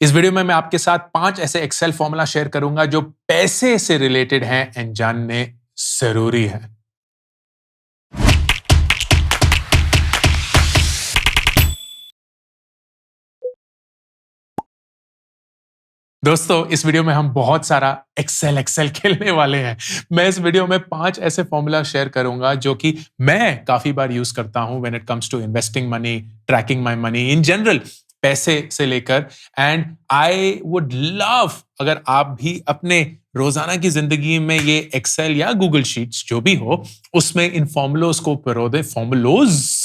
इस वीडियो में मैं आपके साथ 5 ऐसे एक्सेल फॉर्मूला शेयर करूंगा जो पैसे से रिलेटेड हैं एंड जानने जरूरी है। दोस्तों, इस वीडियो में हम बहुत सारा एक्सेल एक्सेल खेलने वाले हैं। मैं इस वीडियो में 5 ऐसे फॉर्मूला शेयर करूंगा जो कि मैं काफी बार यूज करता हूं when it comes to investing money, tracking my money in general, पैसे से लेकर। एंड आई वुड लव अगर आप भी अपने रोजाना की जिंदगी में ये एक्सेल या गूगल शीट्स जो भी हो उसमें इन फॉर्मुलोज को पिरो दे। फॉर्मुलोज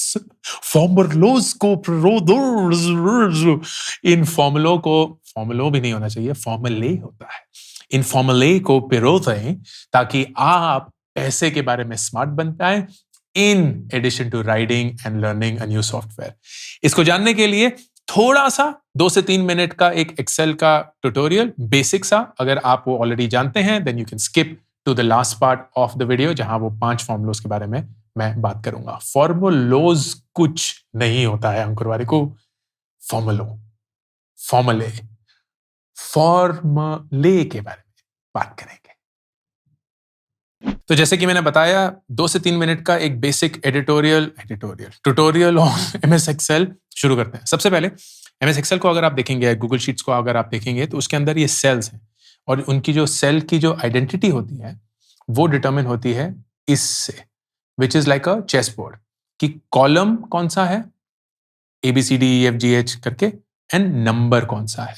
को पिरो दो। इन फॉर्मुलों को, फॉर्मुलो भी नहीं होना चाहिए, फॉर्मूले होता है। इन फॉर्मूले को पिरो दें ताकि आप पैसे के बारे में स्मार्ट बन पाए in addition to riding and learning a new software. इसको जानने के लिए थोड़ा सा 2 से 3 मिनट का एक एक्सेल का ट्यूटोरियल, बेसिक सा। अगर आप वो ऑलरेडी जानते हैं then you can skip to the last part of the video जहां वो 5 फॉर्मुलोज के बारे में मैं बात करूंगा। फॉर्मुलोज कुछ नहीं होता है अंकुर वारिकू, फॉर्मुले के बारे में बात करेंगे। तो जैसे कि मैंने बताया 2 से 3 मिनट का एक basic tutorial on MS Excel शुरू करते हैं। सबसे पहले एमएस एक्सेल को अगर आप देखेंगे, गूगल शीट्स को अगर आप देखेंगे तो उसके अंदर ये सेल्स हैं और उनकी जो सेल की जो आइडेंटिटी होती है वो डिटरमिन होती है इससे, which is like a chess board, कि कॉलम कौन सा है ABCDEFGH करके एंड नंबर कौन सा है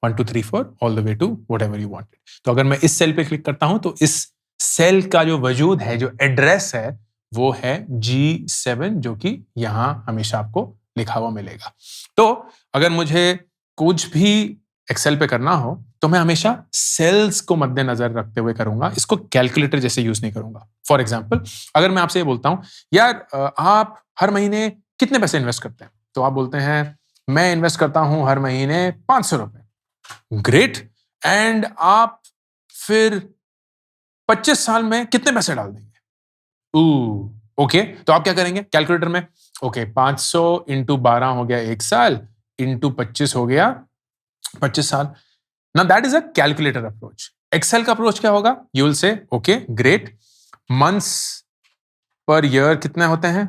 1 2 3 4 all the way to whatever you wanted. तो अगर मैं इस सेल पे क्लिक करता हूं तो इस सेल का जो वजूद है, जो एड्रेस है, वो है G7, जो कि यहां हमेशा आपको लिखा हुआ मिलेगा। तो अगर मुझे कुछ भी एक्सेल पे करना हो तो मैं हमेशा सेल्स को मद्देनजर रखते हुए करूंगा, इसको कैलकुलेटर जैसे यूज नहीं करूंगा। फॉर एग्जाम्पल, अगर मैं आपसे ये बोलता हूं यार आप हर महीने कितने पैसे इन्वेस्ट करते हैं, तो आप बोलते हैं मैं इन्वेस्ट करता हूं हर महीने 500 रुपए। ग्रेट। एंड आप फिर 25 साल में कितने पैसे डाल देंगे? ओके, तो आप क्या करेंगे कैलकुलेटर में? ओके, 500 इंटू 12 हो गया 1 साल, इंटू 25 हो गया 25 साल। ना that is a calculator approach. Excel का अप्रोच क्या होगा? You will say okay great, months पर ईयर कितने होते हैं?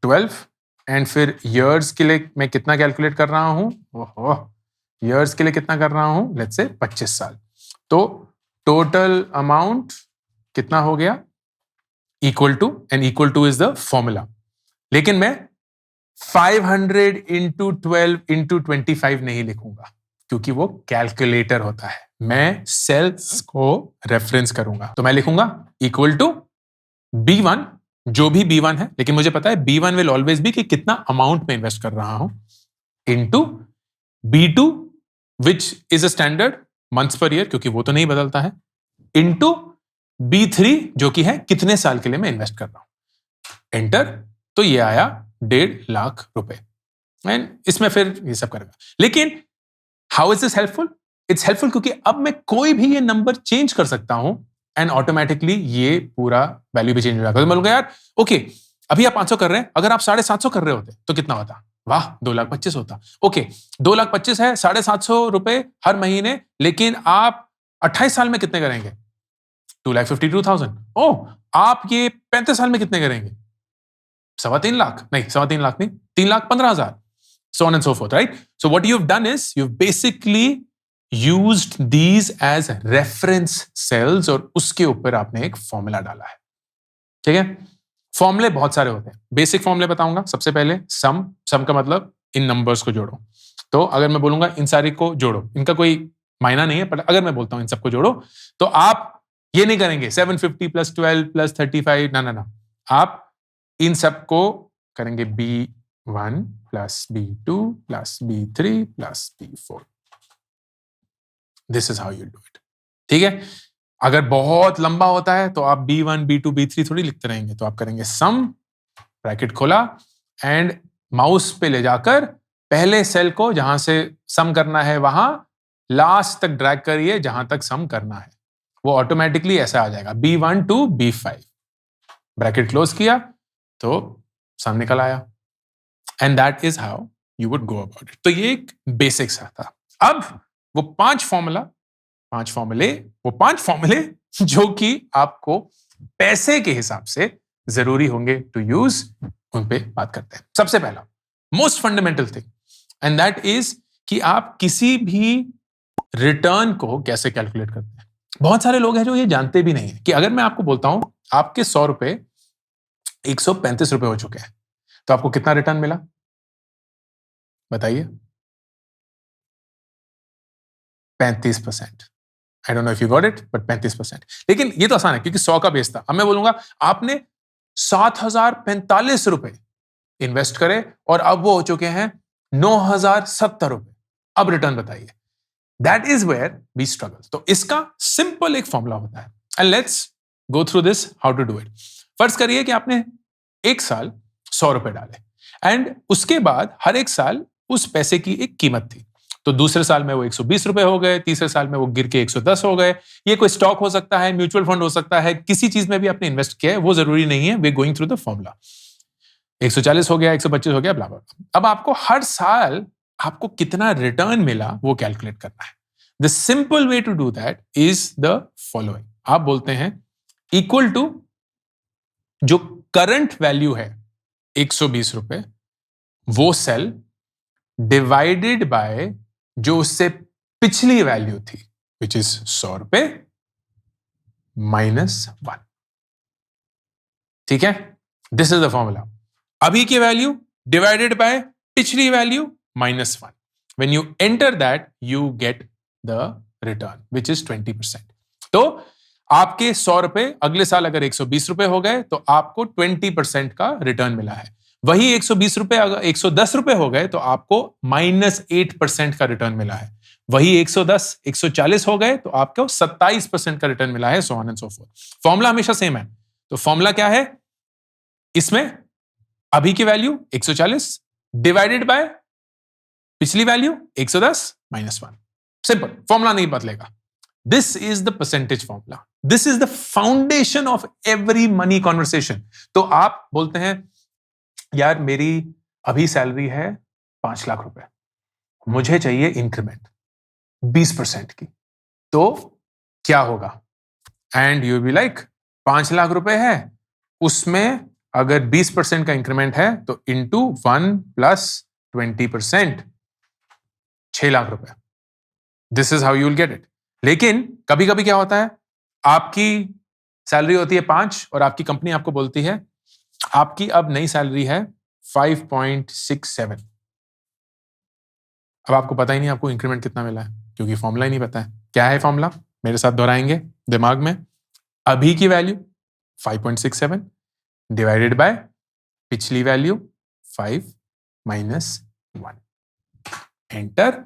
12। एंड फिर ईयर्स के लिए मैं कितना कैलकुलेट कर रहा हूं? ओहो, ईयर्स के लिए कितना कर रहा हूं? लेट्स से 25 साल। तो टोटल अमाउंट कितना हो गया? Equal to, and equal to is the formula. लेकिन मैं 500 इंटू 12 इंटू 25 नहीं लिखूंगा क्योंकि वो कैलकुलेटर होता है। मैं सेल्स को रेफरेंस करूंगा, तो मैं लिखूंगा इक्वल टू B1, जो भी B1 है, लेकिन मुझे पता है B1 विल ऑलवेज बी कि कितना अमाउंट में इन्वेस्ट कर रहा हूं, into B2 which is a standard months पर ईयर क्योंकि वो तो नहीं बदलता है, इनटू B3 जो कि है कितने साल के लिए मैं इन्वेस्ट कर रहा हूं। एंटर। तो ये आया 1.5 लाख रुपए। एंड इसमें फिर ये सब करेगा। लेकिन how is this helpful? It's helpful क्योंकि अब मैं कोई भी ये नंबर चेंज कर सकता हूं एंड ऑटोमेटिकली ये पूरा वैल्यू भी चेंज हो जाएगा। तो मैं बोलूंगा यार ओके, अभी आप 500 कर रहे हैं, अगर आप 750 कर रहे होते तो कितना होता? वाह, 2,25,000 होता। ओके, 2,25,000 है, 750 रुपए हर महीने, लेकिन आप 28 साल में कितने करेंगे? 2,52,000। ओह, आप ये 35 साल में कितने करेंगे? 3.25 लाख नहीं, 3.25 लाख नहीं, 3,15,000। So on and so forth, right? So what you've done is you've basically used these as reference cells और उसके ऊपर आपने एक फॉर्मूला डाला है। ठीक है? फॉर्मूले बहुत सारे होते हैं। बेसिक फॉर्मूले बताऊंगा। सबसे पहले सम का मतलब इन नंबर्स को जोड़ो। तो अगर मैं बोलूंगा इन सारे को जोड़ो, इनका कोई मायना नहीं है, पर अगर मैं बोलता हूं इन सबको जोड़ो तो आप ये नहीं करेंगे 750 प्लस 12 प्लस 35, ना। आप इन सबको करेंगे B1 plus B2 plus B3 plus B4। This is how you do it. ठीक है? अगर बहुत लंबा होता है तो आप B1 B2 B3 थोड़ी लिखते रहेंगे, तो आप करेंगे सम, ब्रैकेट खोला, एंड माउस पे ले जाकर पहले सेल को जहां से सम करना है वहां लास्ट तक ड्रैग करिए जहां तक सम करना है। वो ऑटोमेटिकली ऐसा आ जाएगा B1 to B5। Bracket close किया तो सम निकल आया। And that is how you would go about it. तो ये एक बेसिक सा था। अब वो पांच फॉर्मूले जो कि आपको पैसे के हिसाब से जरूरी होंगे टू यूज, उन पे बात करते हैं। सबसे पहला most fundamental thing and that is कि आप किसी भी रिटर्न को कैसे कैलकुलेट करते हैं। बहुत सारे लोग हैं जो ये जानते भी नहीं है कि अगर मैं आपको बोलता हूं आपके 100 रुपए 135 रुपए हो चुके हैं, तो आपको कितना रिटर्न मिला बताइए? 35%। I don't know if you got it, but 35%। लेकिन ये तो आसान है क्योंकि 100 का बेस था। अब मैं बोलूंगा आपने 7,045 रुपए इन्वेस्ट करे और अब वो हो चुके हैं 9,070 रुपए। अब रिटर्न बताइए। That is where we struggle. तो इसका सिंपल एक फॉर्मूला होता है and let's go through this how to do it. फर्ज करिए कि आपने एक साल 100 रुपए डाले एंड उसके बाद हर एक साल उस पैसे की एक कीमत थी। तो दूसरे साल में वो 120 रुपए हो गए, तीसरे साल में वो गिर के 110 हो गए। ये कोई स्टॉक हो सकता है, म्यूचुअल फंड हो सकता है, किसी चीज में भी आपने इन्वेस्ट किया है, वो जरूरी नहीं है। We going through the formula. 140 हो गया, 125 हो गया, ब्ला ब्ला। अब आपको हर साल आपको कितना रिटर्न मिला वो कैलकुलेट करना है। The simple way to do that is the following. आप बोलते हैं इक्वल टू जो करंट वैल्यू है 120 रुपए, वो सेल डिवाइडेड बाय जो उससे पिछली वैल्यू थी विच इज 100 रुपए -1। ठीक है, दिस इज द फॉर्मूला। अभी की वैल्यू डिवाइडेड बाय पिछली value -1। When you enter that you get the return which is 20%। तो आपके 100 रुपए अगले साल अगर 120 रुपए हो गए तो आपको 20% का रिटर्न मिला है। वही 120 रुपए अगर 110 रुपए हो गए तो आपको -8% का रिटर्न मिला है। वही 110 140 हो गए तो आपको 27% का रिटर्न मिला है, so on and so fourth. Formula हमेशा सेम है। तो फॉर्मूला क्या है इसमें? अभी की वैल्यू 140 डिवाइडेड बाय पिछली वैल्यू 110 -1। सिंपल, फॉर्मूला नहीं बदलेगा। This is the percentage formula. This is the foundation of every money conversation. तो आप बोलते हैं यार मेरी अभी सैलरी है 5 लाख रुपए, मुझे चाहिए इंक्रीमेंट 20% की, तो क्या होगा? And you be like 5 lakh रुपए है, उसमें अगर 20% का इंक्रीमेंट है तो इंटू 1 + 20% 6 लाख रुपए। This is how you will get it. लेकिन कभी कभी क्या होता है, आपकी सैलरी होती है 5 और आपकी कंपनी आपको बोलती है आपकी अब नई सैलरी है 5.67। अब आपको पता ही नहीं आपको इंक्रीमेंट कितना मिला है क्योंकि फॉर्मूला ही नहीं पता है। क्या है फॉर्मूला? मेरे साथ दोहराएंगे दिमाग में। अभी की वैल्यू 5.67 डिवाइडेड बाय पिछली वैल्यू 5 - 1। एंटर,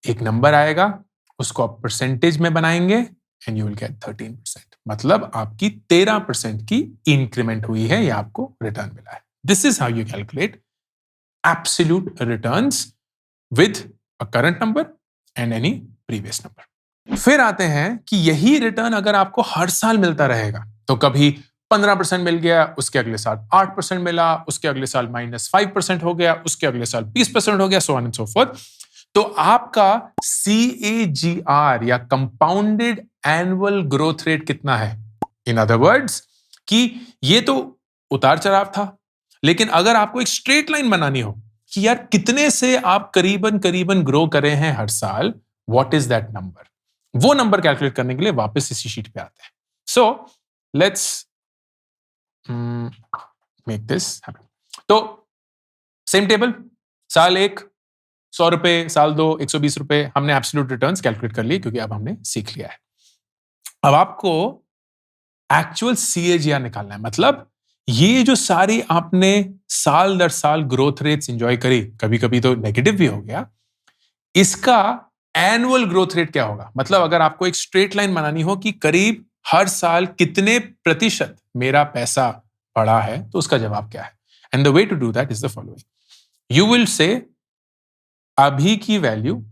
एक नंबर आएगा, उसको आप परसेंटेज में बनाएंगे एंड यू विल गेट 13%। मतलब आपकी 13% की इंक्रीमेंट हुई है या आपको रिटर्न मिला है। This is how you calculate absolute returns with a current number and any previous number. फिर आते हैं कि यही रिटर्न अगर आपको हर साल मिलता रहेगा, तो कभी 15% मिल गया, उसके अगले साल 8% मिला, उसके अगले साल -5% हो गया, उसके अगले साल 20% हो गया, so on and so fourth. तो आपका CAGR या कंपाउंडेड एनुअल ग्रोथ रेट कितना है? इन अदर वर्ड्स कि ये तो उतार चढ़ाव था, लेकिन अगर आपको एक स्ट्रेट लाइन बनानी हो कि यार कितने से आप करीबन करीबन ग्रो करे हैं हर साल, व्हाट इज दैट नंबर? वो नंबर कैलकुलेट करने के लिए वापस इसी शीट पे आते हैं। So let's make this happen. तो सेम टेबल, साल 1 100 रुपए, साल 2 120 रुपए, हमने एब्सोल्यूट रिटर्न्स कैलकुलेट कर लिए क्योंकि अब हमने सीख लिया है। अब आपको एक्चुअल CAGR निकालना है। मतलब ये जो सारी आपने साल दर साल ग्रोथ रेट्स एंजॉय करी, कभी कभी तो नेगेटिव भी हो गया, इसका एनुअल ग्रोथ रेट क्या होगा? मतलब अगर आपको एक स्ट्रेट लाइन बनानी हो कि करीब हर साल कितने प्रतिशत मेरा पैसा बढ़ा है, तो उसका जवाब क्या है? And the way to do that is the following. You will say अभी की वैल्यू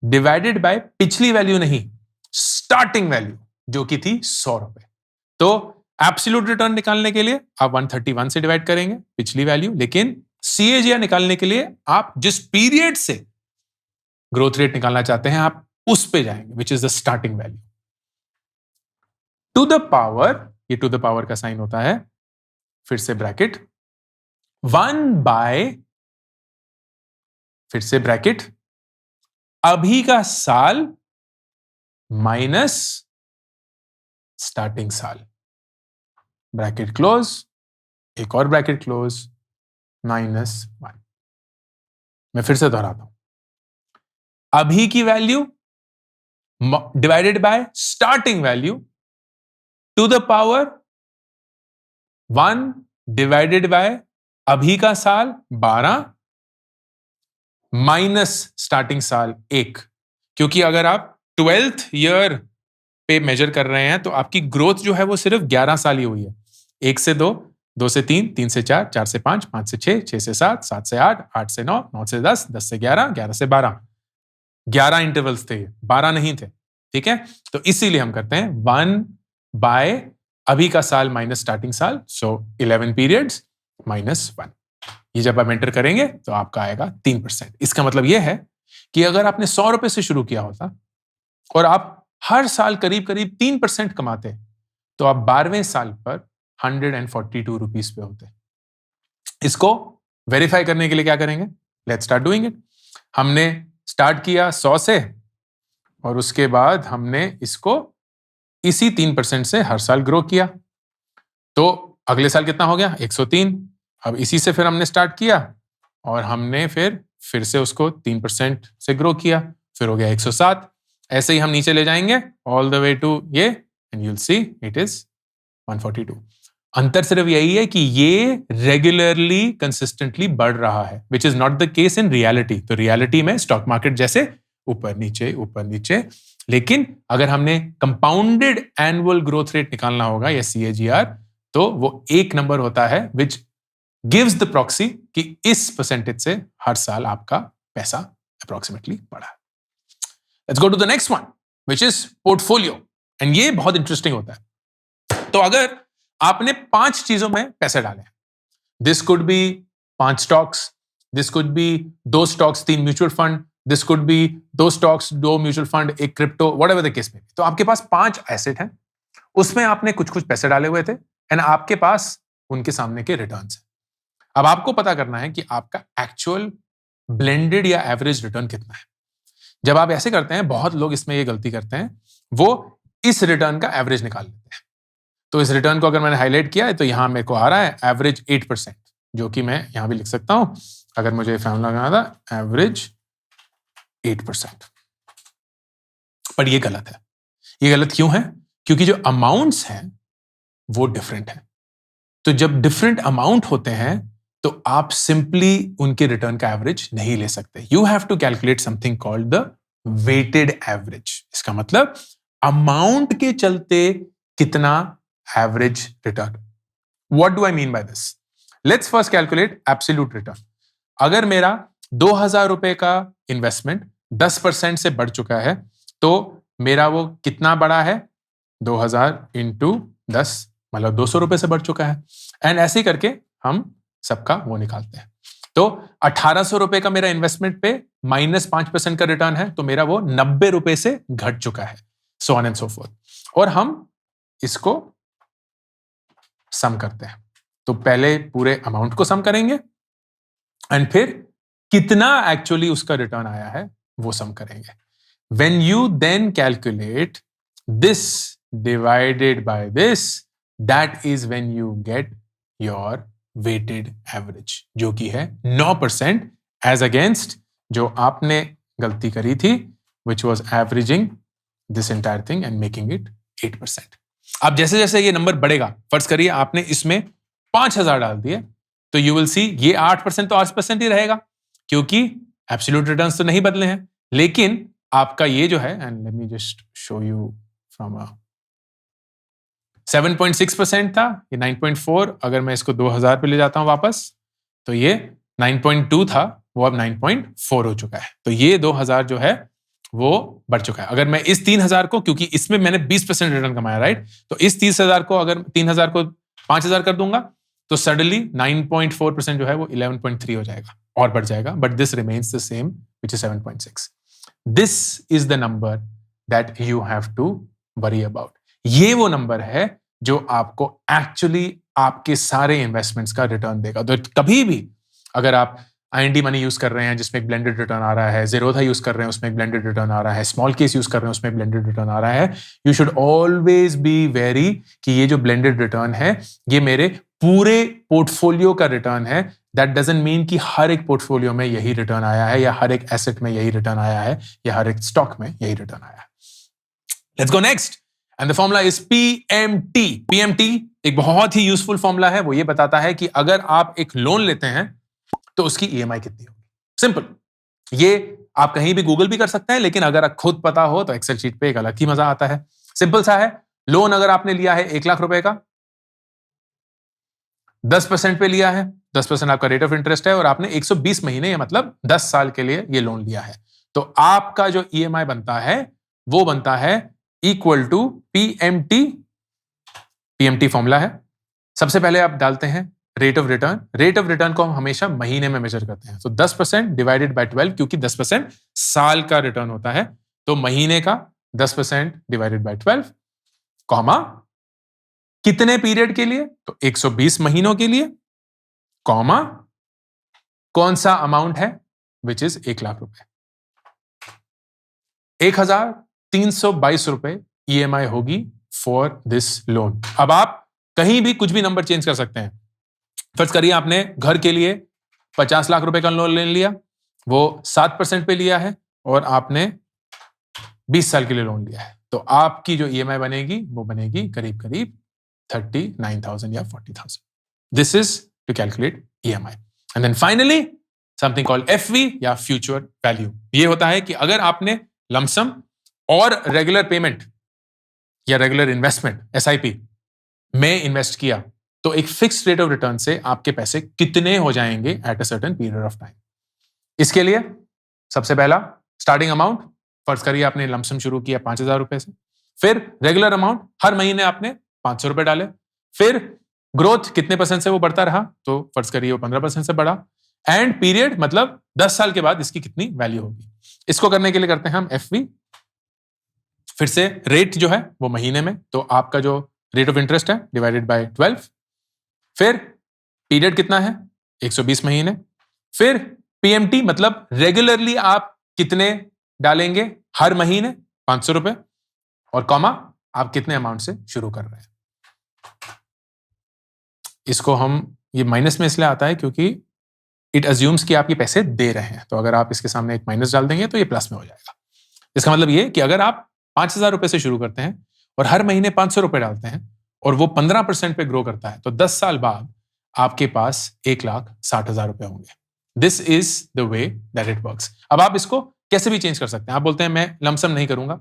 डिवाइडेड बाय पिछली वैल्यू नहीं, स्टार्टिंग वैल्यू जो कि थी 100 रुपए। तो एब्सोल्यूट रिटर्न निकालने के लिए आप 131 से डिवाइड करेंगे पिछली वैल्यू, लेकिन CAGR निकालने के लिए आप जिस पीरियड से ग्रोथ रेट निकालना चाहते हैं आप उस पे जाएंगे, which is the starting value. To the power, ये टू द पावर का साइन होता है, फिर से ब्रैकेट 1 बाय, फिर से ब्रैकेट अभी का साल माइनस स्टार्टिंग साल, ब्रैकेट क्लोज, एक और ब्रैकेट क्लोज, -1। मैं फिर से दोहराता हूं, अभी की value divided by starting value to the power 1 divided by अभी का साल 12 माइनस स्टार्टिंग साल 1। क्योंकि अगर आप 12th ईयर पे मेजर कर रहे हैं तो आपकी ग्रोथ जो है वो सिर्फ 11 साल ही हुई है। 1 से 2, 2 से 3, 3 से 4, 4 से 5, 5 से 6, 6 से 7, 7 से 8, 8 से 9, 9 से 10, 10 से 11, 11 से 12, 11 इंटरवल्स थे, 12 नहीं थे। ठीक है, तो इसीलिए हम करते हैं 1 बाय अभी का साल माइनस स्टार्टिंग साल, सो 11 पीरियड्स -1। ये जब आप एंटर करेंगे तो आपका आएगा 3%। इसका मतलब यह है कि अगर आपने 100 रुपए से शुरू किया होता और आप हर साल करीब करीब 3% कमाते तो आप 12वें साल पर 142 रुपीस पे होते। इसको वेरीफाई करने के लिए क्या करेंगे, लेट्स स्टार्ट डूइंग इट। हमने स्टार्ट किया 100 से और उसके बाद हमने इसको इसी 3% से हर साल ग्रो किया, तो अगले साल कितना हो गया, 103। अब इसी से फिर हमने स्टार्ट किया और हमने फिर से उसको 3% से ग्रो किया, फिर हो गया 107। ऐसे ही हम नीचे ले जाएंगे ऑल द वे टू ये, and you will see it is 142। अंतर सिर्फ यही है कि ये रेगुलरली कंसिस्टेंटली बढ़ रहा है, which is not the case in reality. तो रियलिटी में स्टॉक मार्केट जैसे ऊपर नीचे, लेकिन अगर हमने कंपाउंडेड एनुअल ग्रोथ रेट निकालना होगा या CAGR, तो वो एक नंबर होता है विच गिव्स द प्रॉक्सी कि इस परसेंटेज से हर साल आपका पैसा अप्रोक्सीमेटली बढ़ा। Let's go to the next one which is portfolio, and ये बहुत इंटरेस्टिंग होता है। तो अगर आपने 5 चीजों में पैसे डाले, this could be 5 stocks, this could be 2 stocks 3 mutual fund, this could be 2 stocks 2 mutual fund 1 crypto, whatever the case में। तो आपके पास 5 एसेट हैं, उसमें आपने कुछ पैसे डाले हुए थे एंड आपके पास उनके सामने के रिटर्न्स हैं। अब आपको पता करना है कि आपका एक्चुअल ब्लेंडेड या एवरेज रिटर्न कितना है। जब आप ऐसे करते हैं, बहुत लोग इसमें ये गलती करते हैं, वो इस रिटर्न का एवरेज निकाल लेते हैं। तो इस रिटर्न को अगर मैंने हाईलाइट किया है तो यहां मेरे को आ रहा है एवरेज 8%, जो कि मैं यहां भी लिख सकता हूं अगर मुझे फॉर्मूला लगाना था, एवरेज 8%। पर ये गलत है। ये गलत क्यों है? क्योंकि जो अमाउंट्स हैं वो डिफरेंट है। तो जब डिफरेंट अमाउंट होते हैं तो आप सिंपली उनके रिटर्न का एवरेज नहीं ले सकते। You have to calculate something called the weighted average. इसका मतलब अमाउंट के चलते कितना average return. What do I mean by this? Let's first calculate absolute return. अगर मेरा 2000 रुपए का इन्वेस्टमेंट 10% से बढ़ चुका है तो मेरा वो कितना बढ़ा है, 2000 इंटू 10 मतलब 200 रुपए से बढ़ चुका है। एंड ऐसे करके हम सबका वो निकालते हैं। तो 1800 रुपए का मेरा इन्वेस्टमेंट पे -5% का रिटर्न है, तो मेरा वो 90 रुपए से घट चुका है, so on and so fourth. और हम इसको सम करते हैं। तो पहले पूरे अमाउंट को सम करेंगे एंड फिर कितना एक्चुअली उसका रिटर्न आया है वो सम करेंगे। When you then calculate this divided by this, that is when you get your weighted average, जो कि है 9% as against जो आपने गलती करी थी, which was averaging this entire thing and making it 8%. अब जैसे जैसे ये नंबर बढ़ेगा, फर्ज करिए आपने इसमें 5000 डाल दिए, तो you will see ये 8% तो 8% ही रहेगा, क्योंकि एब्सोल्यूट रिटर्न्स तो नहीं बदले हैं। लेकिन आपका ये जो है, and let me just show you from 7.6% था, ये 9.4। अगर मैं इसको 2000 पे ले जाता हूं वापस, तो ये 9.2 था, वो अब 9.4 हो चुका है। तो ये 2000 जो है वो बढ़ चुका है। अगर मैं इस 3000 को, क्योंकि इसमें मैंने 20% रिटर्न कमाया, राइट, तो इस 30,000 को अगर 3000 को 5000 कर दूंगा तो सडनली 9.4% जो है वो 11.3 हो जाएगा और बढ़ जाएगा, but this remains the same which is 7.6। This is the number that you have to worry about. ये वो नंबर है जो आपको एक्चुअली आपके सारे इन्वेस्टमेंट्स का रिटर्न देगा। तो कभी भी अगर आप IND मनी यूज कर रहे हैं जिसमें एक ब्लेंडेड रिटर्न आ रहा है, Zerodha यूज कर रहे हैं उसमें एक ब्लेंडेड रिटर्न आ रहा है, स्मॉल केस यूज कर रहे हैं उसमें एक ब्लेंडेड रिटर्न आ रहा है, you should always be very कि ये जो ब्लेंडेड रिटर्न है ये मेरे पूरे पोर्टफोलियो का रिटर्न है। दैट डजंट मीन कि हर एक पोर्टफोलियो में यही रिटर्न आया है या हर एक एसेट में यही रिटर्न आया है या हर एक स्टॉक में यही रिटर्न आया है। Let's go next and the formula is PMT। PMT एक बहुत ही यूजफुल फॉर्मूला है। वो ये बताता है कि अगर आप एक लोन लेते हैं तो उसकी EMI कितनी होगी। सिंपल, ये आप कहीं भी गूगल भी कर सकते हैं, लेकिन अगर खुद पता हो तो एक्सेल शीट पे एक अलग ही मजा आता है। सिंपल सा है, लोन अगर आपने लिया है 1 लाख रुपए का, 10% पे लिया है, 10% आपका रेट ऑफ इंटरेस्ट है और आपने 120 महीने मतलब 10 साल के लिए ये लोन लिया है, तो आपका जो EMI बनता है वो बनता है equal to PMT। PMT formula है, सबसे पहले आप डालते हैं rate of return. Rate of return को हम हमेशा महीने में मेजर करते हैं, तो 10% डिवाइडेड बाय 12, क्योंकि 10% साल का रिटर्न होता है, तो महीने का 10% डिवाइडेड बाय 12, कॉमा कितने पीरियड के लिए, तो 120 महीनों के लिए, कॉमा कौन सा अमाउंट है, विच इज 1 लाख रुपए। 1322 रुपए EMI होगी फॉर दिस लोन। अब आप कहीं भी कुछ भी नंबर चेंज कर सकते हैं। फर्ज करिए आपने घर के लिए 50 लाख रुपए का लोन ले लिया, वो 7% पे लिया है और आपने 20 साल के लिए लोन लिया है, तो आपकी जो EMI बनेगी वो बनेगी करीब करीब 39,000 या 40,000। This is to calculate EMI। And then finally something called FV या फ्यूचर वैल्यू। ये होता है कि अगर आपने लमसम और रेगुलर पेमेंट या रेगुलर इन्वेस्टमेंट SIP में इन्वेस्ट किया, तो एक फिक्स्ड रेट ऑफ रिटर्न से आपके पैसे कितने हो जाएंगे at a certain period of time. इसके लिए सबसे पहला स्टार्टिंग अमाउंट, फर्ज करिए आपने लमसम शुरू किया 5,000 रुपए से, फिर रेगुलर अमाउंट हर महीने आपने 500 रुपए डाले, फिर ग्रोथ कितने % से वो बढ़ता रहा, तो फर्ज करिए वो 15% से बढ़ा, एंड पीरियड मतलब 10 साल के बाद इसकी कितनी वैल्यू होगी। इसको करने के लिए करते हैं हम FV, फिर से रेट जो है वो महीने में, तो आपका जो रेट ऑफ इंटरेस्ट है डिवाइडेड बाय 12, फिर पीरियड कितना है 120 महीने, फिर PMT मतलब रेगुलरली आप कितने डालेंगे हर महीने 500 रुपए, और कॉमा आप कितने अमाउंट से शुरू कर रहे हैं। इसको हम ये माइनस में इसलिए आता है क्योंकि इट अज्यूम्स कि आप ये पैसे दे रहे हैं, तो अगर आप इसके सामने एक माइनस डाल देंगे तो ये प्लस में हो जाएगा। इसका मतलब ये कि अगर आप 5,000 रुपए से शुरू करते हैं और हर महीने 500 रुपए डालते हैं और वो 15% पे ग्रो करता है, तो 10 साल बाद आपके पास 1,60,000 रुपए होंगे। This is the way that it works. अब आप इसको कैसे भी चेंज कर सकते हैं। आप बोलते हैं मैं लमसम नहीं करूंगा,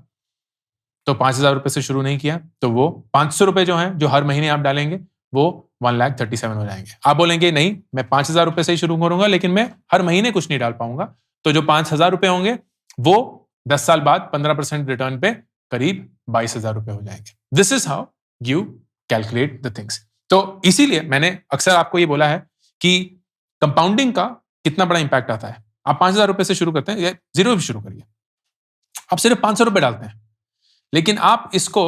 तो 5,000 रुपए से शुरू नहीं किया, तो वो 500 रुपए जो है जो हर महीने आप डालेंगे वो 1,37,000 हो जाएंगे। आप बोलेंगे नहीं मैं 5,000 रुपए से ही शुरू करूंगा लेकिन मैं हर महीने कुछ नहीं डाल पाऊंगा, तो जो 5,000 रुपए होंगे वो 10 साल बाद 15% रिटर्न पे करीब 22,000 रुपए हो जाएंगे। This is how you calculate the things. तो इसीलिए मैंने अक्सर आपको ये बोला है कि कंपाउंडिंग का कितना बड़ा इंपैक्ट आता है। आप 5,000 रुपए से शुरू करते हैं या जीरो भी शुरू करिए, आप सिर्फ 500 रुपए डालते हैं, लेकिन आप इसको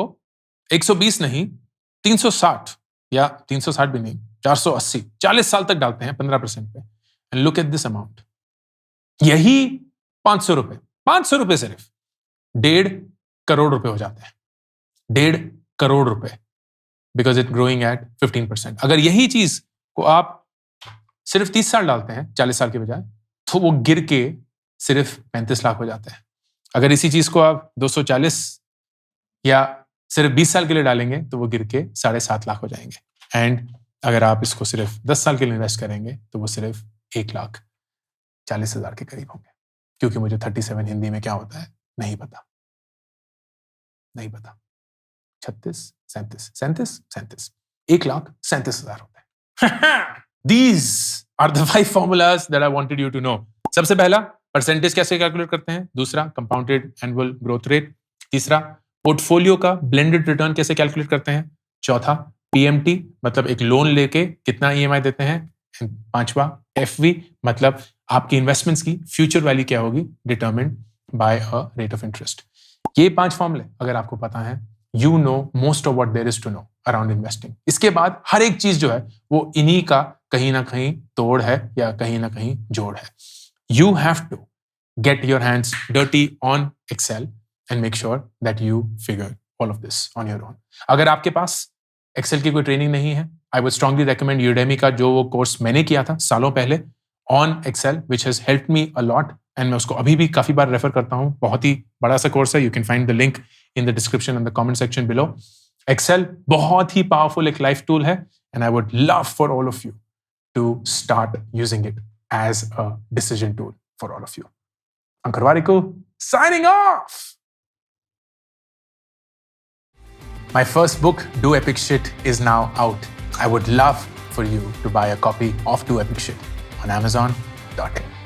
120 नहीं 360 या 360 भी नहीं 480 40 साल तक डालते हैं 15% पे, and look at this amount. यही 500 रुपए सिर्फ 1.5 करोड़ रुपए हो जाते हैं। 1.5 करोड़ रुपए, बिकॉज इट ग्रोइंग एट 15%। अगर यही चीज को आप सिर्फ 30 साल डालते हैं 40 साल के बजाय, तो वो गिर के सिर्फ 35 लाख हो जाते हैं। अगर इसी चीज को आप 240 या सिर्फ 20 साल के लिए डालेंगे तो वो गिर के 7.5 लाख हो जाएंगे। एंड अगर आप इसको सिर्फ 10 साल के लिए इन्वेस्ट करेंगे तो वो सिर्फ 1,40,000 के करीब होंगे। क्योंकि मुझे 37 हिंदी में क्या होता है नहीं पता। 36, 37, 1,37,000 होता है। These are the 5 formulas that I wanted you to know. सबसे पहला परसेंटेज कैसे कैलकुलेट करते हैं, दूसरा कंपाउंडेड एनुअल ग्रोथ रेट, तीसरा पोर्टफोलियो का ब्लेंडेड रिटर्न कैसे कैलकुलेट करते हैं, चौथा PMT मतलब एक लोन लेके कितना EMI देते हैं, पांचवा FV मतलब आपकी इन्वेस्टमेंट्स की फ्यूचर वैल्यू क्या होगी determined by a rate of interest. ये 5 फॉर्मूले अगर आपको पता है, you know most of what there is to know around investing. इसके बाद हर एक चीज जो है वो इन्हीं का कहीं ना कहीं तोड़ है या कहीं ना कहीं जोड़ है. You have to get your hands dirty on Excel and make sure that you figure all of this on your own. अगर आपके पास Excel की कोई ट्रेनिंग नहीं है, I would strongly recommend Udemy का जो वो कोर्स मैंने किया था सालों पहले on Excel, which has helped me a lot. And मैं उसको अभी भी काफी बार रेफर करता हूँ. बहुत ही बड़ा सा कोर्स है. You can find the link in the description and the comment section below. Excel बहुत ही powerful एक life tool है, and I would love for all of you to start using it as a decision tool for all of you. Ankur Warikoo signing off. My first book, Do Epic Shit, is now out. I would love for you to buy a copy of Do Epic Shit on Amazon.in.